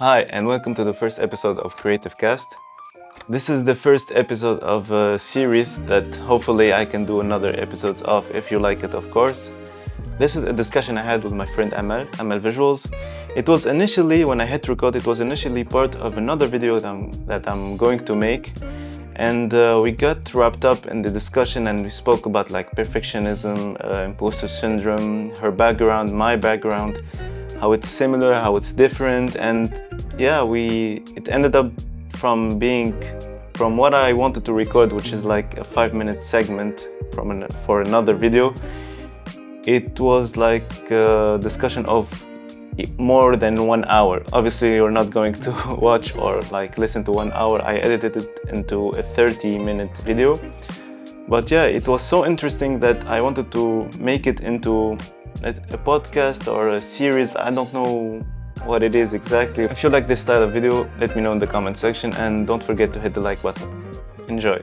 Hi, and welcome to the first episode of Creative Cast. This is the first episode of a series that hopefully I can do another episodes of if you like it, of course. This is a discussion I had with my friend Amel Visuals. It was initially, when I hit record, it was initially part of another video that I'm going to make. And we got wrapped up in the discussion and we spoke about like perfectionism, imposter syndrome, her background, my background, how it's similar, how it's different, and yeah, it ended up from what I wanted to record, which is like a 5-minute segment for another video. It was like a discussion of more than 1 hour. Obviously, you're not going to watch or like listen to 1 hour. I edited it into a 30-minute video. But yeah, it was so interesting that I wanted to make it into a podcast or a series. I don't know what it is exactly. If you like this style of video, let me know in the comment section and don't forget to hit the like button. Enjoy.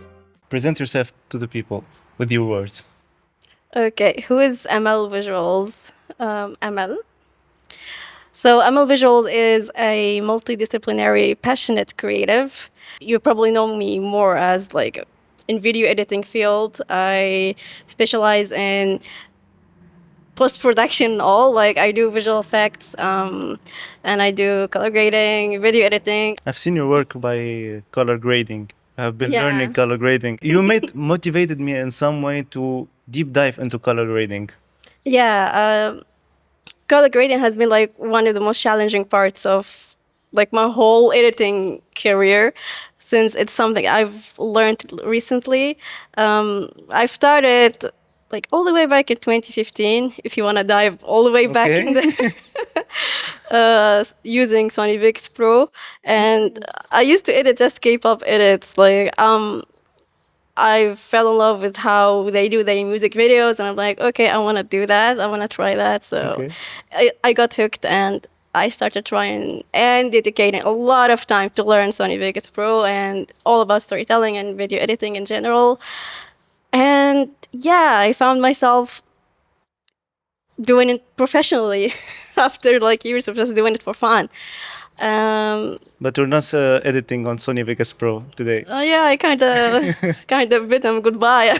Present yourself to the people with your words. Okay, who is Amel Visuals? Amel. So Amel Visuals is a multidisciplinary, passionate creative. You probably know me more as like in video editing field. I specialize in post-production all like I do visual effects and I do color grading, video editing. I've seen your work by color grading. I've been Yeah. learning color grading. You motivated me in some way to deep dive into color grading. Yeah, color grading has been like one of the most challenging parts of like my whole editing career, since it's something I've learned recently. I've started like all the way back in 2015, if you want to dive all the way back in the using Sony VX Pro, and I used to edit just K-pop edits. Like I fell in love with how they do their music videos, and I'm like, okay, I want to do that. I want to try that. So Okay. I got hooked, and I started trying and dedicating a lot of time to learn Sony Vegas Pro and all about storytelling and video editing in general. And yeah, I found myself doing it professionally after like years of just doing it for fun. But you're not editing on Sony Vegas Pro today. Yeah, I kind of bid them goodbye.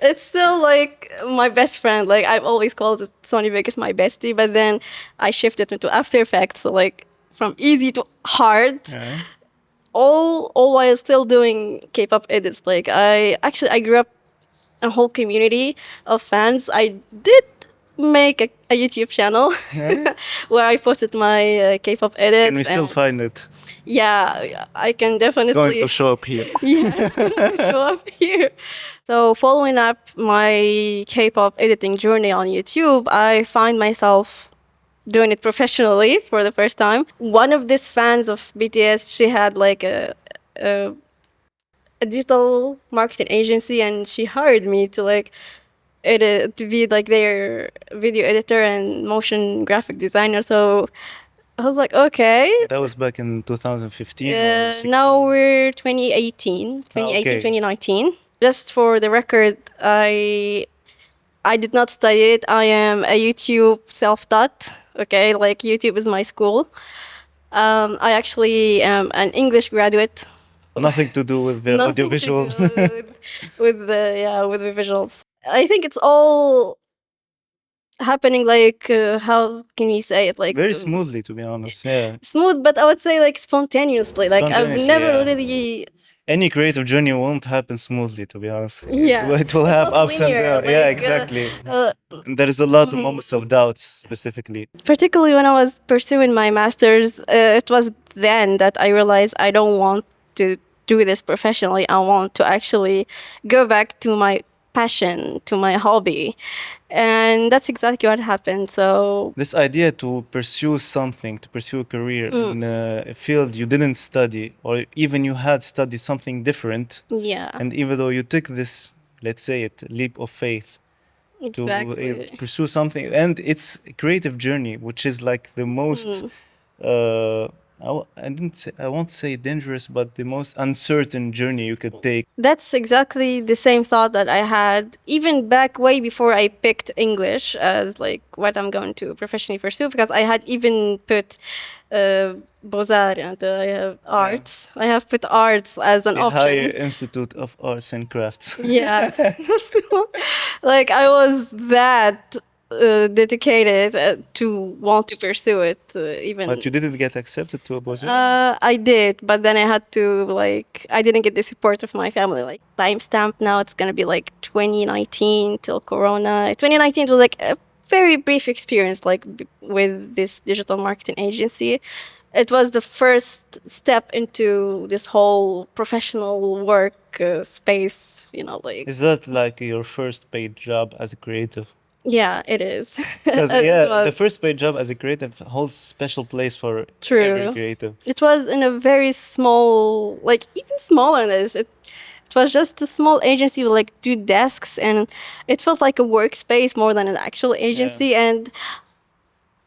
It's still like my best friend. Like I've always called it Sony Vegas my bestie, but then I shifted into After Effects, so like from easy to hard. Yeah. All while still doing K-pop edits. Like I grew up a whole community of fans. I did make a YouTube channel where I posted my K-pop edits. Can we still and find it? yeah, I can definitely. It's going to show up here. Yeah, it's going to show up here. So following up my K-pop editing journey on YouTube, I find myself doing it professionally for the first time. One of these fans of BTS, she had like a, a digital marketing agency, and she hired me to like edit, to be like their video editor and motion graphic designer. So I was like, okay. That was back in 2015 or 16. Now we're 2018, 2018, okay. 2019. Just for the record, I did not study it. I am a YouTube self-taught. Okay, like YouTube is my school. I actually am an English graduate. Nothing to do with the Nothing audiovisual. to do with the visuals. I think it's all happening like how can we say it, like Very smoothly, to be honest. Yeah. smooth, but I would say like spontaneously. Like I've Spontaneously, never yeah. really. Any creative journey won't happen smoothly, to be honest. Yeah. It will have It's not ups and linear, downs. Yeah, like, exactly. uh, And there is a lot of moments of doubts, specifically. particularly when I was pursuing my master's, it was then that I realized I don't want to do this professionally. I want to actually go back to my passion, to my hobby. And that's exactly what happened. So This idea to pursue something, to pursue a career in a field you didn't study, or even you had studied something different, yeah, and even though you took this, let's say it, leap of faith to exactly. pursue something, and it's a creative journey, which is like the most, uh, I won't say dangerous, but the most uncertain journey you could take. That's exactly the same thought that I had even back way before I picked English as like what I'm going to professionally pursue, because I had even put Beaux-Arts and I have arts. I have put arts as an The Higher option. Institute of Arts and Crafts. Yeah. Like I was that dedicated to want to pursue it even. But you didn't get accepted to a position? I did, but then I had to like I didn't get the support of my family. Like timestamp now, it's gonna be like 2019 till Corona. 2019 was like a very brief experience, like with this digital marketing agency. It was the first step into this whole professional work space. You know, like Is that like your first paid job as a creative? yeah, it is. Because It yeah, the was. first paid job as a creative holds special place for every True. creative. It was in a very small, like even smaller than this. It was just a small agency with like 2 desks, and it felt like a workspace more than an actual agency. And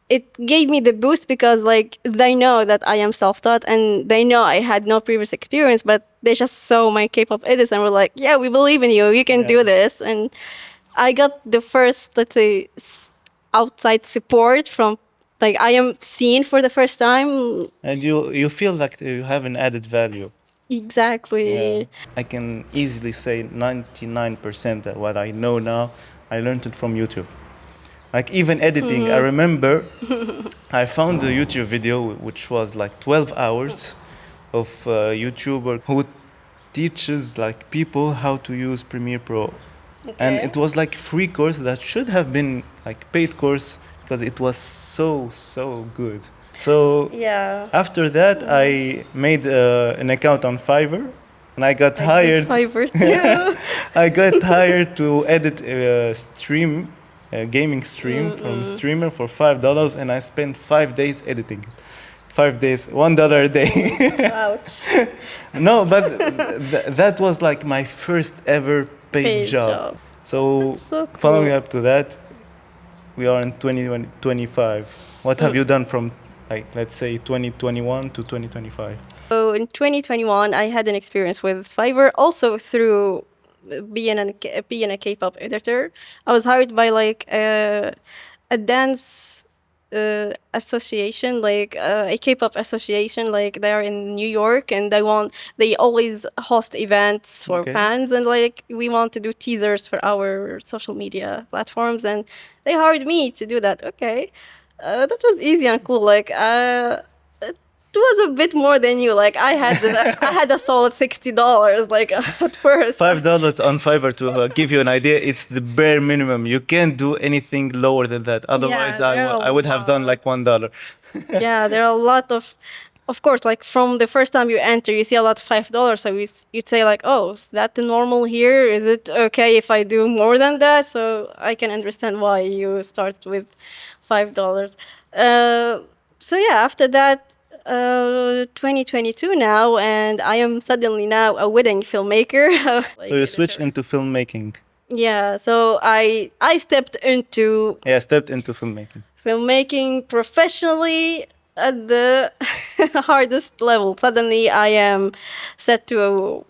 it gave me the boost because like they know that I am self-taught and they know I had no previous experience, but they just saw my K-pop edits and were like, "Yeah, we believe in you. You can do this." And I got the first, let's say, outside support from like I am seen for the first time. And you feel like you have an added value. Exactly. I can easily say 99% that what I know now, I learned it from YouTube. Like even editing, I remember I found a YouTube video which was like 12 hours of a YouTuber who teaches like people how to use Premiere Pro. And it was like free course that should have been like paid course because it was so good. So Yeah. after that, I made an account on Fiverr, and I got I hired. did Fiverr too. I got hired to edit a stream, a gaming stream from a streamer for $5, and I spent 5 days editing. 5 days, $1 a day. Ouch. No, but that was like my first ever paid job. So, That's so following cool. up to that, we are in 2025. What have you done from, like, let's say 2021 to 2025? So in 2021, I had an experience with Fiverr also through being a K-pop editor. I was hired by like a dance association, like a K-pop association. Like they are in New York, and they always host events for Okay. fans, and like we want to do teasers for our social media platforms, and they hired me to do that. Okay, that was easy and cool. Like it was a bit more than you. Like I had a solid $60 like at first. $5 on Fiverr to give you an idea. It's the bare minimum. You can't do anything lower than that. Otherwise, there are I would have done like $1. Yeah, there are a lot of course, like from the first time you enter, you see a lot of $5. So you'd say like, oh, is that the normal here? Is it okay if I do more than that? So I can understand why you start with $5. So yeah, after that, 2022 now, and I am suddenly now a wedding filmmaker. So you switched into filmmaking. Yeah, so I stepped into Yeah, stepped into filmmaking. filmmaking professionally at the hardest level. Suddenly, I am set to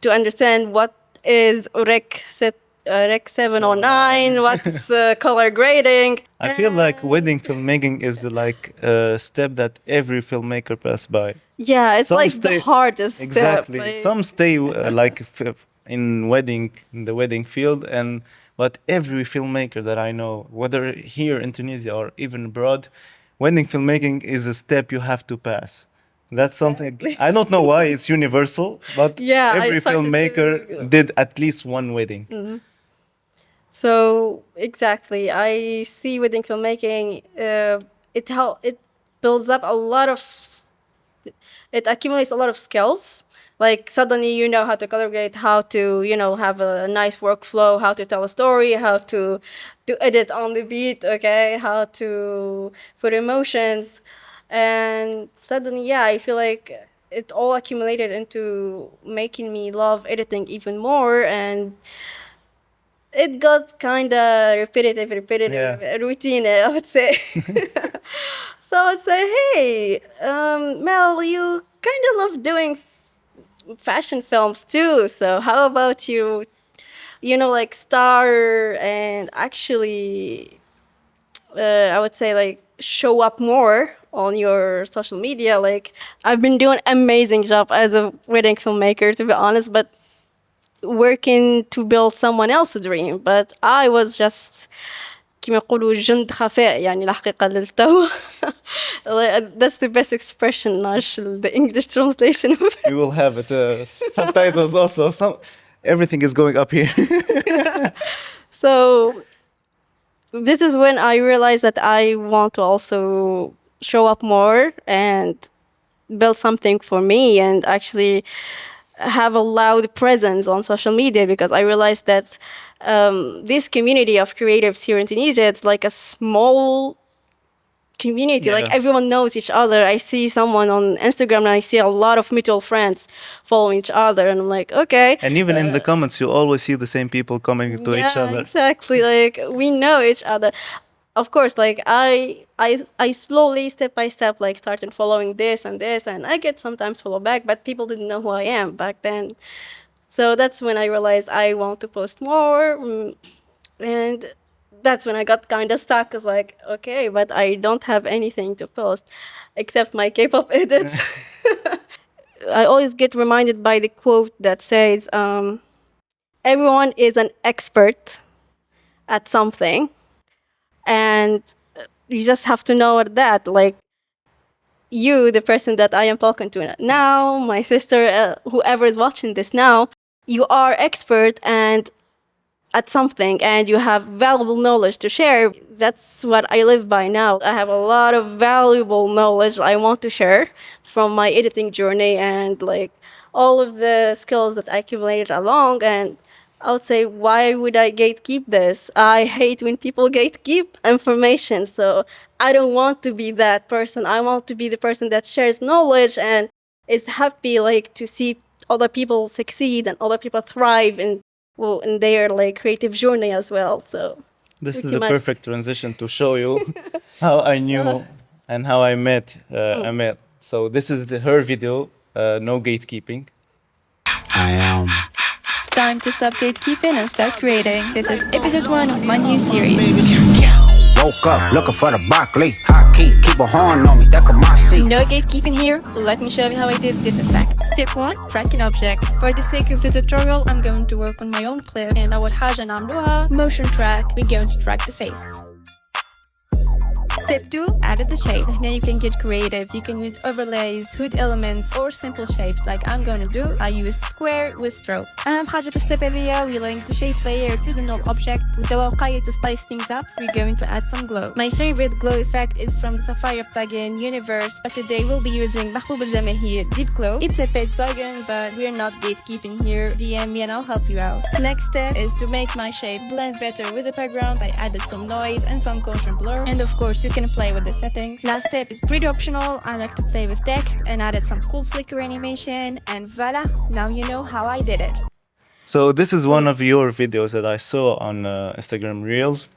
understand what is Rec 709, what's color grading. I feel like wedding filmmaking is like a step that every filmmaker pass by. Yeah, it's Some like stay- the hardest Exactly. step. Like, Some stay like in the wedding field, and but every filmmaker that I know, whether here in Tunisia or even abroad, wedding filmmaking is a step you have to pass. That's something I don't know why it's universal, but Yeah, I every started filmmaker did at least one wedding. So exactly, I see within filmmaking, it builds up a lot of, it accumulates a lot of skills. Like suddenly you know how to color grade, how to have a nice workflow, how to tell a story, how to edit on the beat, okay, how to put emotions, and suddenly I feel like it all accumulated into making me love editing even more, and it got kind of repetitive, Yeah. routine, I would say. So I'd say, hey, Mel, you kind of love doing fashion films too. So how about like star and actually, I would say like show up more on your social media. Like I've been doing amazing job as a wedding filmmaker, to be honest, but working to build someone else's dream. But I was just كما يقولوا جند خفاء يعني الحقيقة للتو. That's the best expression, Nash, the English translation. We will have it subtitles also. Everything is going up here. So this is when I realized that I want to also show up more and build something for me and actually have a loud presence on social media, because I realized that this community of creatives here in Tunisia, it's like a small community. Like Yeah. everyone knows each other. I see someone on Instagram and I see a lot of mutual friends following each other, and I'm like, okay. And even in the comments, you always see the same people commenting to each Yeah, other. exactly. Like we know each other. Of course, like I slowly, step by step, like started following this, and I get sometimes follow back, but people didn't know who I am back then. So that's when I realized I want to post more, and that's when I got kind of stuck. Cause like, okay, but I don't have anything to post except my K-pop edits. I always get reminded by the quote that says, "Everyone is an expert at something, and you just have to know that, like you, the person that I am talking to now, my sister, whoever is watching this now, you are expert and at something, and you have valuable knowledge to share." That's what I live by now. I have a lot of valuable knowledge I want to share from my editing journey and like all of the skills that I accumulated along. And I would say, why would I gatekeep this? I hate when people gatekeep information. So I don't want to be that person. I want to be the person that shares knowledge and is happy like to see other people succeed and other people thrive in their like creative journey as well. So This is pretty the much. perfect transition to show you how I knew and how I met Amel. So this is her video, no gatekeeping. I am. Time to stop gatekeeping and start creating. This is episode 1 of my new series. Woke up looking for the broccoli. Hot key, keep a horn on me. That could my seat. No gatekeeping here. Let me show you how I did this effect. Step 1. Track an object. For the sake of the tutorial, I'm going to work on my own clip. And أول حاجة نعملوها motion track. We're going to track the face. Step 2. Added the shape. Now you can get creative. You can use overlays, hood elements, or simple shapes like I'm going to do. I used square with stroke. أهم حاجة في الستep هذيا, we link the shape layer to the null object. والدواقية to spice things up, we're going to add some glow. My favorite glow effect is from the Sapphire plugin Universe, but today we'll be using محبوب الجماهير Deep Glow. It's a paid plugin, but we're not gatekeeping here. DM me and I'll help you out. The next step is to make my shape blend better with the background. I added some noise and some gaussian blur, and of course you can play with the settings. Last step is pretty optional. I like to play with text and added some cool flicker animation, and voila, now you know how I did it. So this is one of your videos that I saw on Instagram Reels.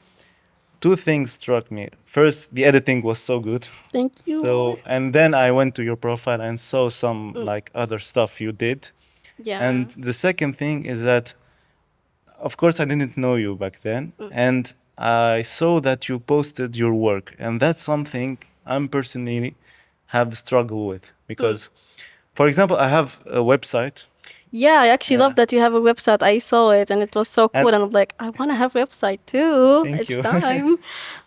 Two things struck me. First, the editing was so good. Thank you. So, and then I went to your profile and saw some like other stuff you did. Yeah. And the second thing is that, of course, I didn't know you back then. And I saw that you posted your work. And that's something I'm personally have struggled with. Because, for example, I have a website. Yeah, I actually love that you have a website. I saw it and it was so cool, and I'm like, I want to have a website too. Thank It's you. time.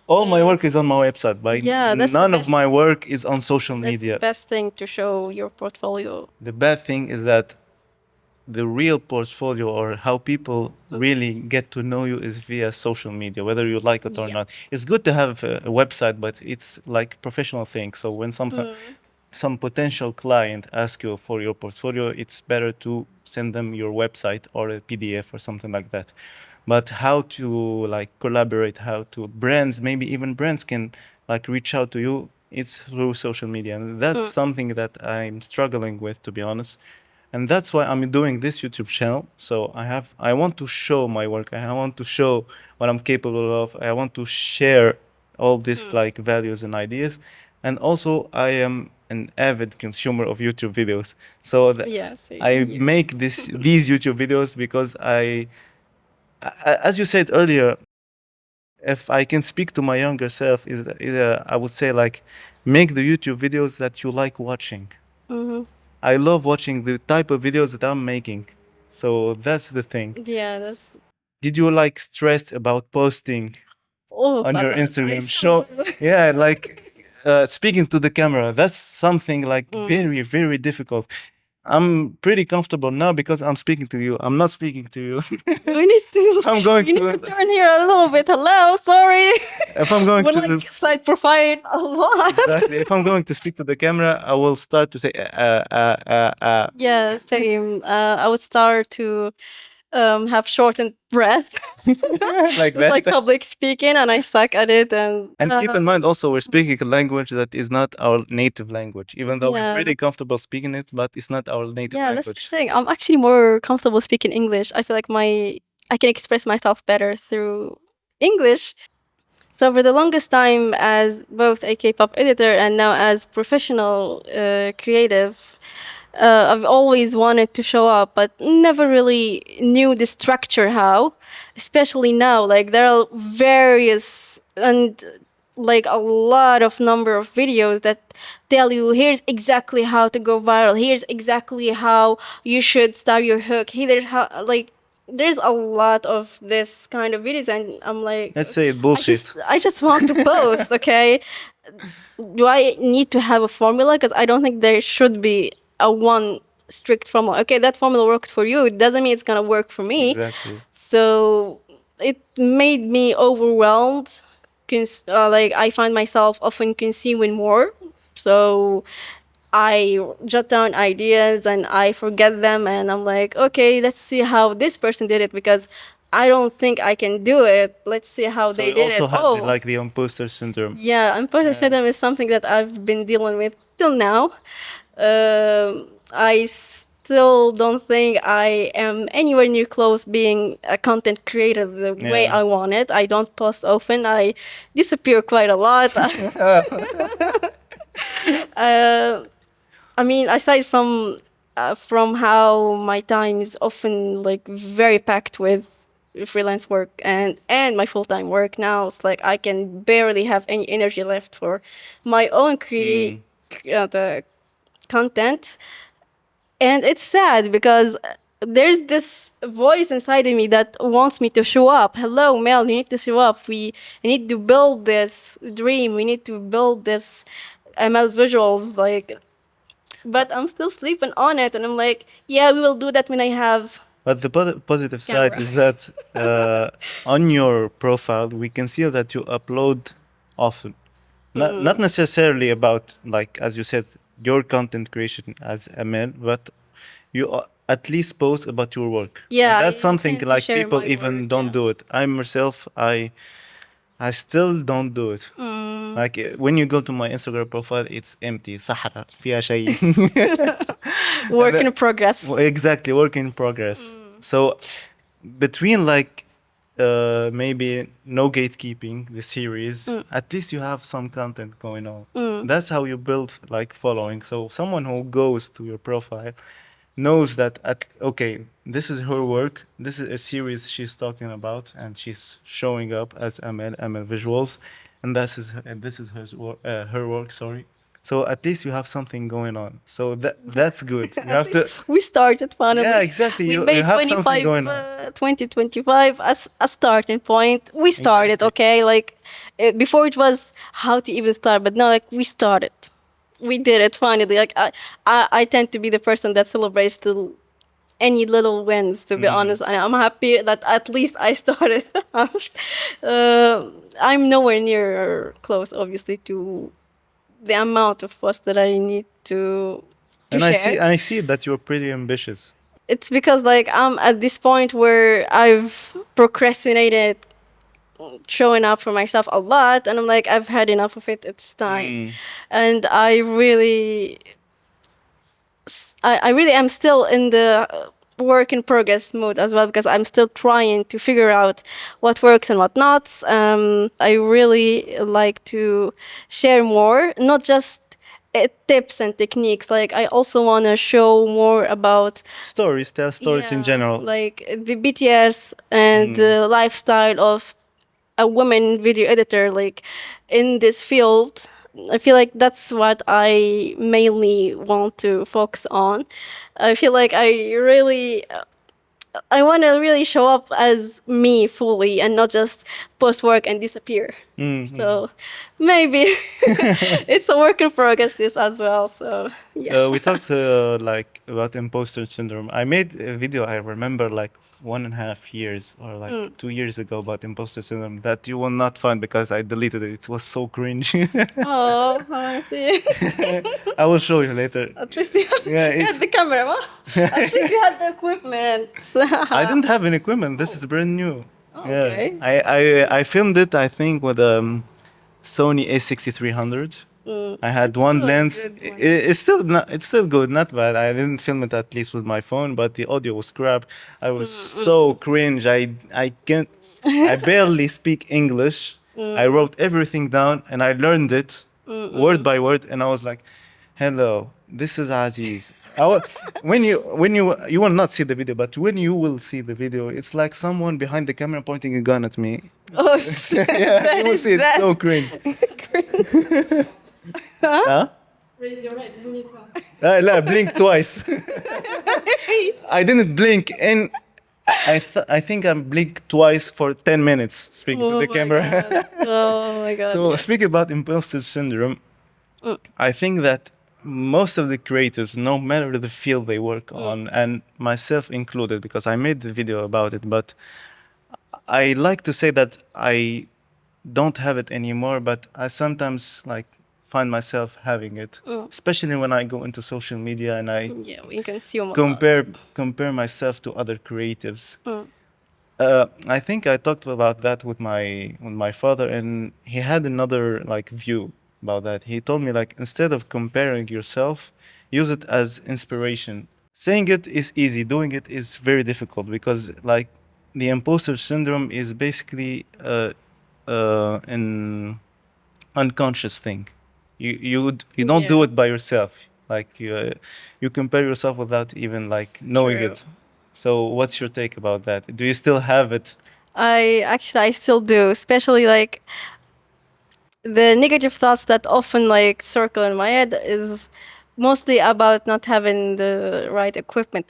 All my work is on my website. But Yeah, that's the none of best. my work is on social That's media. the best thing to show your portfolio. The bad thing is that the real portfolio or how people really get to know you is via social media, whether you like it or Yeah. not. It's good to have a website, but it's like professional thing. So when some potential client asks you for your portfolio, it's better to send them your website or a PDF or something like that. But how to like collaborate, how to brands, maybe even brands can like reach out to you, it's through social media. And that's something that I'm struggling with, to be honest. And that's why I'm doing this YouTube channel. So I want to show my work. I want to show what I'm capable of. I want to share all these like values and ideas. and also I am an avid consumer of YouTube videos. So Yeah, same I here. make these YouTube videos because as you said earlier, if I can speak to my younger self, I would say like, make the YouTube videos that you like watching. Mm-hmm. I love watching the type of videos that I'm making. So that's the thing. Yeah, that's. Did you like stressed about posting Oh, on your fuck, I Instagram? still Show, do. yeah, like speaking to the camera. That's something like Mm. very, very difficult. I'm pretty comfortable now because I'm speaking to you. I'm not speaking to you. We need to. I'm going You need to. to turn here a little bit. Hello, sorry. If I'm going We're to like side profile a lot. exactly, if I'm going to speak to the camera, I will start to say Yeah, same. I would start to have shortened breath. like It's like that. public speaking, and I suck at it. And And keep in mind also we're speaking a language that is not our native language, even though we're Yeah. pretty comfortable speaking it, but it's not our native yeah, that's the language. thing. I'm actually more comfortable speaking English. I feel like I can express myself better through English. So for the longest time, as both a K-pop editor and now as professional creative, I've always wanted to show up, but never really knew the structure how. Especially now, like there are various and like a lot of number of videos that tell you here's exactly how to go viral. Here's exactly how you should start your hook. Here's how like there's a lot of this kind of videos, and I'm like, Let's say bullshit. I just want to post, okay? Do I need to have a formula? Because I don't think there should be a one strict formula. Okay, that formula worked for you. It doesn't mean it's gonna work for me. Exactly. So it made me overwhelmed. Like I find myself often consuming more. So I jot down ideas and I forget them, and I'm like, okay, let's see how this person did it because I don't think I can do it. Let's see how So they you did also it. have Oh, like the imposter syndrome. yeah, imposter syndrome is something that I've been dealing with till now. I still don't think I am anywhere near close being a content creator the way Yeah. I want it. I don't post often. I disappear quite a lot. I mean, aside from how my time is often like very packed with freelance work and my full-time work now, it's like I can barely have any energy left for my own the content. And it's sad because there's this voice inside of me that wants me to show up. Hello, Mel, you need to show up. We need to build this dream. We need to build this Amel Visuals. Like, but I'm still sleeping on it, and I'm like, yeah, we will do that when I have. But the positive side Camera. is that on your profile, we can see that you upload often. Not necessarily about, like, as you said, your content creation as Amel, but you at least post about your work. Yeah, And that's I something tend to like share people my even work, don't yeah. do it. I myself, I still don't do it. Like when you go to my Instagram profile, it's empty. صحراء فيها شيء. Work in progress. Well, exactly, work in progress. So between like maybe no gatekeeping, the series, at least you have some content going on. That's how you build like following. So someone who goes to your profile knows that okay, this is her work. This is a series she's talking about, and she's showing up as Aml Visuals, and this is her work. Sorry. So at least you have something going on. So that's good. You have to. We started finally. Yeah, exactly. We You made have something going on. 2025 as a starting point. We started, Exactly. okay? Like before it was how to even start, but now like we started. We did it finally. Like I tend to be the person that celebrates any little wins, to be honest. And I'm happy that at least I started. I'm nowhere near close, obviously, to the amount of posts that I need to And share. I see that you're pretty ambitious. It's because like I'm at this point where I've procrastinated showing up for myself a lot, and I'm like, I've had enough of it. It's time. And I really am still in the work in progress mode as well, because I'm still trying to figure out what works and what not. I really like to share more, not just tips and techniques. Like I also want to show more about Stories, tell stories in general. like the BTS and the lifestyle of a woman video editor, like in this field. I feel like that's what I mainly want to focus on. I feel like I want to really show up as me fully and not just post work and disappear. So maybe it's a work in progress this as well. So yeah. We talked like about imposter syndrome. I made a video, I remember, like 1.5 years or like 2 years ago about imposter syndrome that you will not find because I deleted it. It was so cringe. Oh, I see. I will show you later. At least you had, Yeah, you had it's- the camera. Huh? At least you had the equipment. I didn't have any equipment. This is brand new. okay. Yeah, I filmed it. I think with Sony A6300. I had It's one still a lens. good one. It's still good, not bad. I didn't film it at least with my phone, but the audio was crap. I was so cringe. I can't. I barely speak English. I wrote everything down and I learned it word by word, and I was like, "Hello, this is Aziz." When you will not see the video, but when you will see the video, it's like someone behind the camera pointing a gun at me. Oh shit. Yeah, you will see it's so cringe. Huh? Raise your right. لا, blink twice. I didn't blink and I think I blinked twice for 10 minutes speaking to the camera. Oh my god. So speaking about imposter syndrome, I think that most of the creatives, no matter the field they work on, and myself included, because I made the video about it, but I like to say that I don't have it anymore, but I sometimes like find myself having it, especially when I go into social media and I Yeah, we consume a lot. compare myself to other creatives. I think I talked about that with my father, and he had another like view about that. He told me like instead of comparing yourself, use it as inspiration. Saying it is easy, doing it is very difficult because like the imposter syndrome is basically an unconscious thing. You don't do Yeah. it by yourself. Like you compare yourself without even like knowing True. it. So what's your take about that? Do you still have it? I still do, especially like the negative thoughts that often like circle in my head is mostly about not having the right equipment.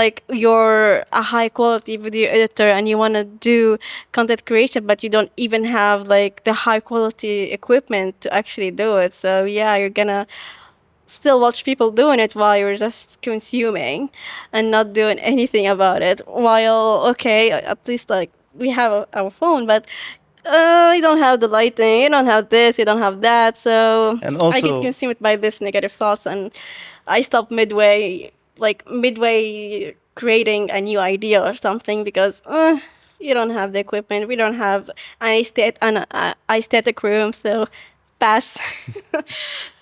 Like you're a high quality video editor and you want to do content creation, but you don't even have like the high quality equipment to actually do it. So yeah, you're gonna still watch people doing it while you're just consuming and not doing anything about it. While okay, at least like we have our phone, but you don't have the lighting, you don't have this, you don't have that. So And I get also- consumed by this negative thoughts, and I stop midway creating a new idea or something because you don't have the equipment, we don't have an aesthetic room, so pass.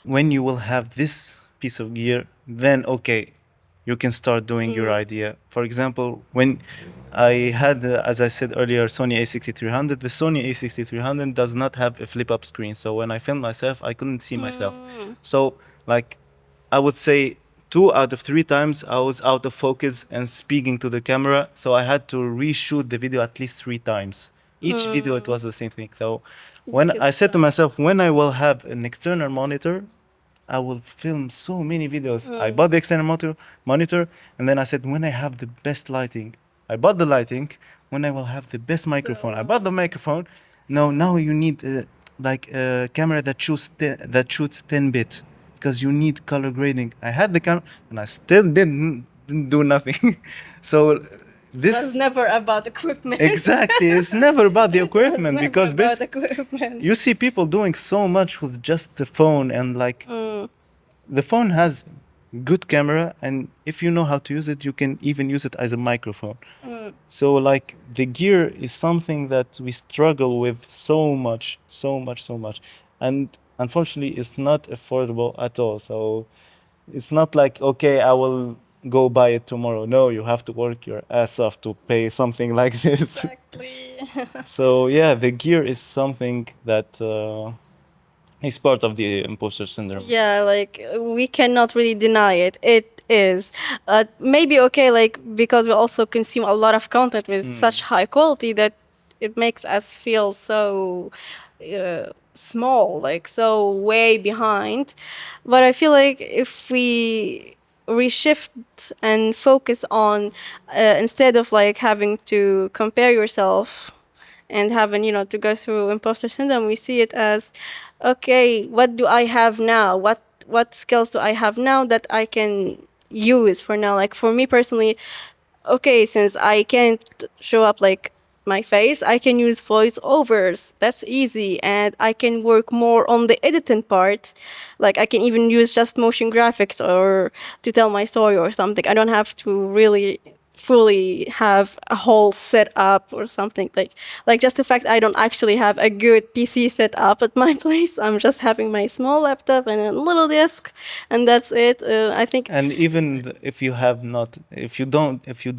When you will have this piece of gear, then okay, you can start doing your idea. For example, when I had, as I said earlier, Sony A6300, the Sony A6300 does not have a flip-up screen. So when I filmed myself, I couldn't see myself. So like, I would say 2 out of 3 times I was out of focus and speaking to the camera. So I had to reshoot the video at least 3 times. Each video, it was the same thing. So when I said to myself, when I will have an external monitor, I will film so many videos. I bought the external monitor, and then I said, when I have the best lighting, I bought the lighting. When I will have the best microphone, I bought the microphone. No, now you need like a camera that shoots 10-bit because you need color grading. I had the camera, and I still didn't do nothing. So this It's never about equipment. exactly, it's never about the equipment It's never because about basically equipment. you see people doing so much with just the phone, and like the phone has good camera, and if you know how to use it, you can even use it as a microphone. So like the gear is something that we struggle with so much, and unfortunately it's not affordable at all. So it's not like, okay, I will go buy it tomorrow. No, you have to work your ass off to pay something like this. Exactly. So yeah, the gear is something that is part of the imposter syndrome. Yeah, like we cannot really deny it. It is. Maybe okay, like because we also consume a lot of content with such high quality that it makes us feel so small, like so way behind. But I feel like if we reshift and focus on instead of like having to compare yourself and having to go through imposter syndrome, we see it as okay, what do I have now, what skills do I have now that I can use for now. Like for me personally, okay, since I can't show up like my face, I can use voiceovers. That's easy. And I can work more on the editing part. Like I can even use just motion graphics or to tell my story or something. I don't have to really fully have a whole setup or something like just the fact I don't actually have a good PC set up at my place. I'm just having my small laptop and a little desk, and that's it. I think And even if you have not, if you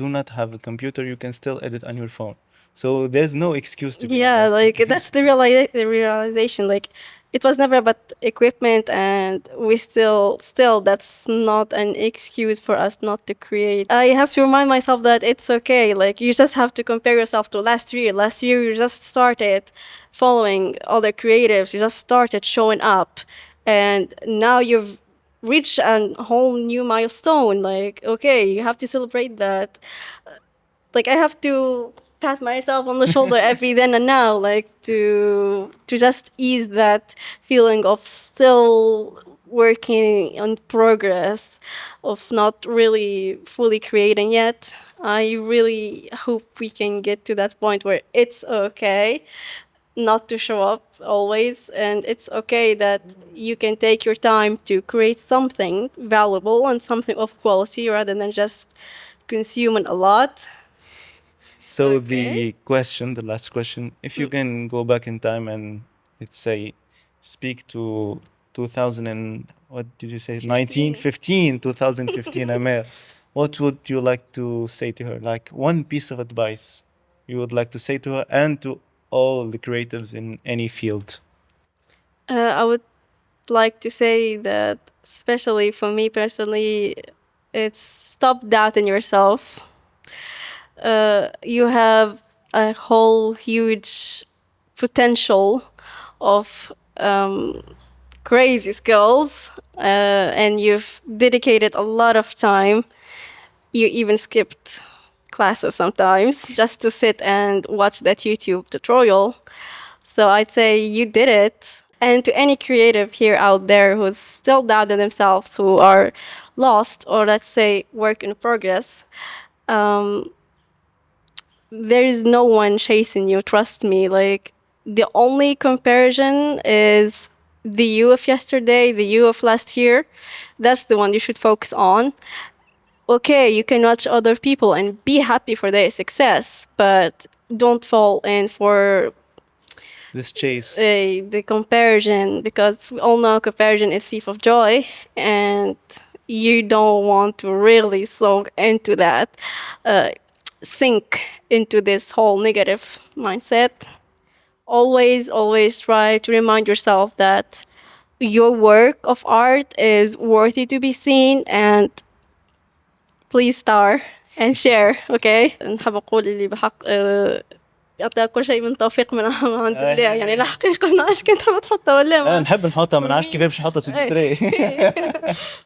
do not have a computer, you can still edit on your phone. So there's no excuse to be yeah, honest. like that's the realization. Like it was never about equipment, and we still that's not an excuse for us not to create. I have to remind myself that it's okay. Like you just have to compare yourself to last year. Last year you just started following other creatives. You just started showing up, and now you've reached a whole new milestone. Like okay, you have to celebrate that. Like I have to pat myself on the shoulder every then and now, like to just ease that feeling of still working on progress, of not really fully creating yet. I really hope we can get to that point where it's okay not to show up always, and it's okay that you can take your time to create something valuable and something of quality rather than just consuming a lot. So Okay. the last question, if you can go back in time and let's say speak to 2000 and what did you say? 1915, 2015 Amel, what would you like to say to her? Like one piece of advice you would like to say to her and to all the creatives in any field. I would like to say that, especially for me personally, it's stop doubting yourself. You have a whole huge potential of crazy skills, and you've dedicated a lot of time. You even skipped classes sometimes just to sit and watch that YouTube tutorial. So I'd say you did it. And to any creative here out there who's still doubting themselves, who are lost, or let's say work in progress, there is no one chasing you. Trust me. Like the only comparison is the you of yesterday, the you of last year. That's the one you should focus on. Okay, you can watch other people and be happy for their success, but don't fall in for This chase. the comparison, because we all know comparison is thief of joy, and you don't want to really soak into that, sink into this whole negative mindset. Always try to remind yourself that your work of art is worthy to be seen, and please star and share. Okay. نحب أقول اللي بحق يعطيها كل شيء من توفيق من عند الله. يعني الحقيقة أنا إيش كنت بتحطها ولا ما نحب نحطها، ما نعرفش كيف باش نحطها سو